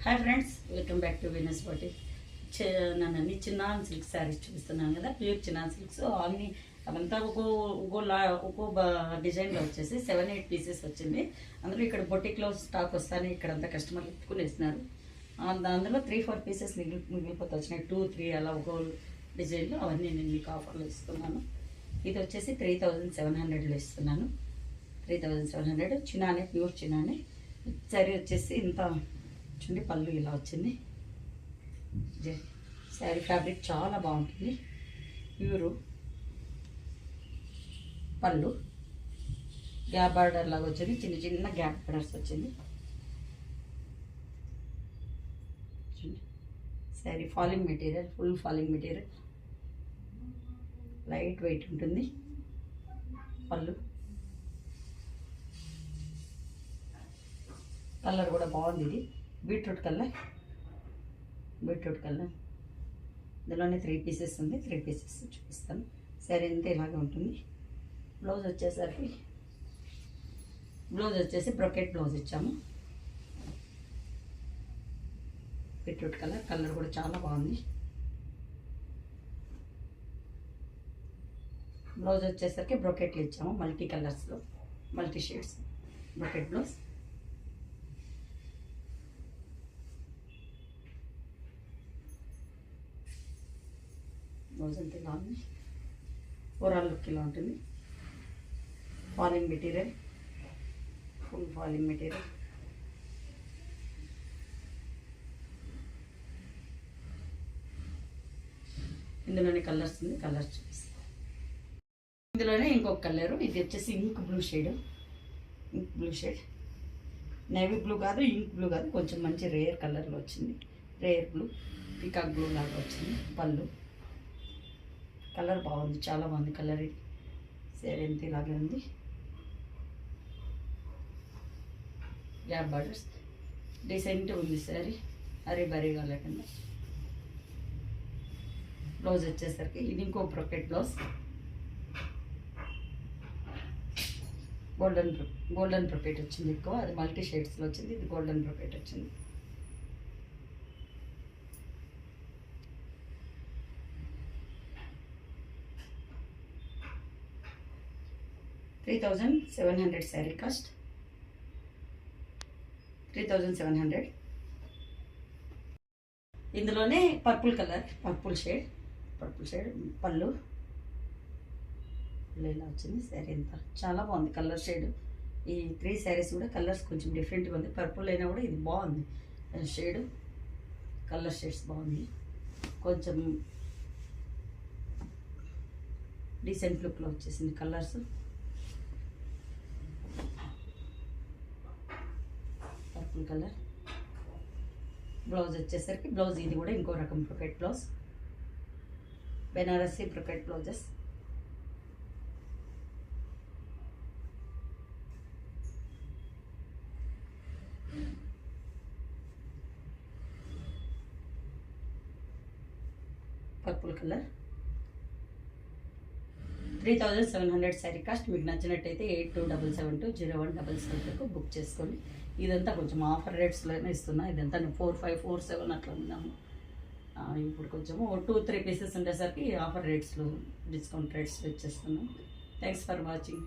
Hi friends, welcome back to Venus boutique. నేను అన్ని chinon silk saris చూపిస్తున్నాను కదా, ప్యూర్ చిన్నాన్ సిల్క్స్. అన్ని అవంతా ఒక్కో డిజైన్లో వచ్చేసి 7-8 పీసెస్ వచ్చింది. అందులో ఇక్కడ బొటిక్లో స్టాక్ వస్తానే ఇక్కడంతా కస్టమర్లు ఎత్తుకుని వేసినారు. అందులో 3-4 పీసెస్ మిగిలిపోతే వచ్చినాయి. 2-3 అలా ఒక్కో డిజైన్లో అవన్నీ నేను మీకు ఆఫర్లో ఇస్తున్నాను. ఇది వచ్చేసి 3700లో ఇస్తున్నాను. 3700 చిన్నానే, ప్యూర్ చిన్నానే. శారీ వచ్చేసి ఇంత చూడండి, పళ్ళు ఇలా వచ్చింది. శారీ ఫ్యాబ్రిక్ చాలా బాగుంటుంది. ప్యూరు పళ్ళు గ్యాప్ బార్డర్ లాగా వచ్చింది, చిన్న చిన్న గ్యాప్ బార్డర్స్ వచ్చింది. Sari falling material, full falling material, light weight ఉంటుంది. పళ్ళు కలర్ కూడా బాగుంది. ఇది బీట్రూట్ కలర్. ఇందులోనే 3 పీసెస్ ఉంది. 3 పీసెస్ చూపిస్తాను. సరే, అంతే ఇలాగే ఉంటుంది. బ్లౌజ్ వచ్చేసి బ్రొకెట్ బ్లౌజ్ ఇచ్చాము. బీట్రూట్ కలర్ కూడా చాలా బాగుంది. బ్లౌజ్ వచ్చేసరికి బ్రొకెట్లు ఇచ్చాము, మల్టీ కలర్స్లో, multi shades brocade blouse. Blouse అంటే ఇలా ఉంది. ఓవరాల్ లుక్ ఇలా ఉంటుంది. Falling material, full falling material. ఇందులోనే కలర్స్ ఉంది, కలర్స్ చూపిస్తాను. ఇందులోనే ఇంకొక కలరు, ఇది వచ్చేసి ink blue shade. Navy blue కాదు, ఇంక్ బ్లూ కాదు, కొంచెం మంచి రేర్ కలర్లో వచ్చింది. రేర్ బ్లూ, పీకాక్ బ్లూ లాగా వచ్చింది. పళ్ళు కలర్ బాగుంది, చాలా బాగుంది కలర్. ఇది శారీ ఎంత ఇలాగే ఉంది. గ్యాప్ బార్డర్స్ డీసెంట్ ఉంది శారీ, హరీ బరీగా లేకుండా. బ్లౌజ్ వచ్చేసరికి ఇది ఇంకో బ్రొకెట్ బ్లౌజ్. గోల్డెన్ బ్రొకెట్ వచ్చింది ఎక్కువ, అది మల్టీ షేడ్స్లో వచ్చింది. ఇది గోల్డెన్ బ్రొకెట్ వచ్చింది. $3,700 శారీ కాస్ట్. 3700. ఇందులోనే పర్పుల్ షేడ్ పళ్ళు ఇలా వచ్చింది. శారీ అంతా చాలా బాగుంది కలర్ షేడ్. ఈ 3 శారీస్ కూడా కలర్స్ కొంచెం డిఫరెంట్గా ఉంది. పర్పుల్ అయినా కూడా ఇది బాగుంది షేడ్. కలర్ షేడ్స్ బాగుంది, కొంచెం డీసెంట్ లుక్లో వచ్చేసింది కలర్స్. Purple colour. బ్లౌజ్ వచ్చేసరికి ఇది కూడా ఇంకో రకం brocade blouse, Banarasi brocade blouses. Purple colour. 3700 sari cost. మీకు నచ్చినట్టయితే 82772017 బుక్ చేసుకోండి. ఇదంతా కొంచెం ఆఫర్ రేట్స్లోనే ఇస్తున్నా. ఇదంతా నేను 4547 అట్లా ఉన్నాము. ఇప్పుడు కొంచెము 2-3 పీసెస్ ఉండేసరికి ఆఫర్ రేట్స్లో, డిస్కౌంట్ రేట్స్లో ఇచ్చేస్తున్నాను. Thanks for watching.